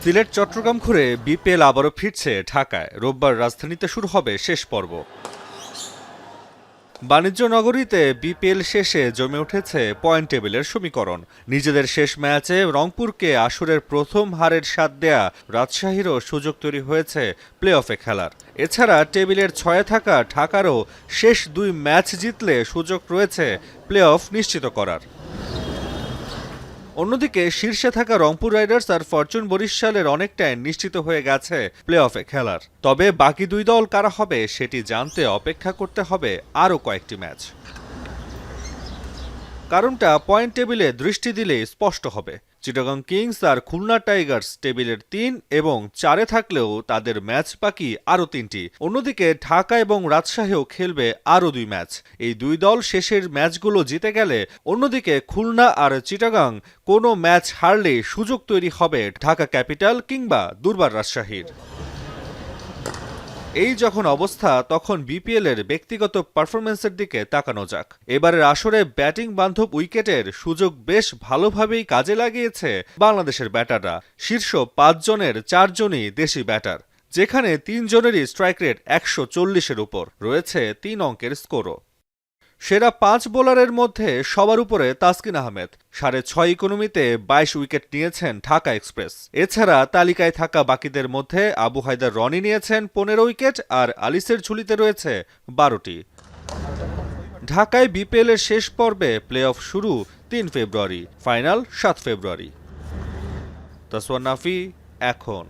সিলেট চট্টগ্রাম ঘুরে বিপিএল আবারও ফিরছে ঢাকায়। রোববার রাজধানীতে শুরু হবে শেষ পর্ব। বাণিজ্য নগরীতে বিপিএল শেষে জমে উঠেছে পয়েন্ট টেবিলের সমীকরণ। নিজেদের শেষ ম্যাচে রংপুরকে আসরের প্রথম হারের স্বাদ দেয়া রাজশাহীরও সুযোগ তৈরি হয়েছে প্লে অফে খেলার। এছাড়া টেবিলের 6-এ থাকা ঢাকারও শেষ 2 ম্যাচ জিতলে সুযোগ রয়েছে প্লে অফ নিশ্চিত করার। অন্যদিকে শীর্ষে থাকা রংপুর রাইডার্স আর ফরচুন বরিশালের অনেকটাই নিশ্চিত হয়ে গেছে প্লে অফে খেলার। তবে বাকি 2 দল কারা হবে সেটি জানতে অপেক্ষা করতে হবে আরও কয়েকটি ম্যাচ। কারণটা পয়েন্ট টেবিলে দৃষ্টি দিলে স্পষ্ট হবে। চিটাগং কিংস আর খুলনা টাইগার্স টেবিলের 3 এবং 4-এ থাকলেও তাদের ম্যাচ বাকি আরও 3টি। অন্যদিকে ঢাকা এবং রাজশাহীও খেলবে আরও 2 ম্যাচ। এই 2 দল শেষের ম্যাচগুলো জিতে গেলে অন্যদিকে খুলনা আর চিটাগং কোনো ম্যাচ হারলে সুযোগ তৈরি হবে ঢাকা ক্যাপিটাল কিংবা দুর্বার রাজশাহীর। এই যখন অবস্থা, তখন বিপিএল এর ব্যক্তিগত পারফরম্যান্সের দিকে তাকানো যাক। এবারের আসরে ব্যাটিং বান্ধব উইকেটের সুযোগ বেশ ভালোভাবেই কাজে লাগিয়েছে বাংলাদেশের ব্যাটাররা। শীর্ষ 5 জনের 4 জনই দেশি ব্যাটার, যেখানে 3 জনেরই স্ট্রাইক রেট 140-এর উপর, রয়েছে 3 অঙ্কের স্কোরও। সেরা 5 বোলারের মধ্যে সবার উপরে তাসকিন আহমেদ। 6.5 ইকোনমিতে 22 উইকেট নিয়েছেন ঢাকা এক্সপ্রেস। এছাড়া তালিকায় থাকা বাকিদের মধ্যে আবু হায়দার রনি নিয়েছেন 15 উইকেট, আর আলিসের ঝুলিতে রয়েছে 12টি। ঢাকায় বিপিএল এর শেষ পর্বে প্লে অফ শুরু 3 ফেব্রুয়ারি, ফাইনাল 7 ফেব্রুয়ারি। তাসওয়ান নাফি, এখন।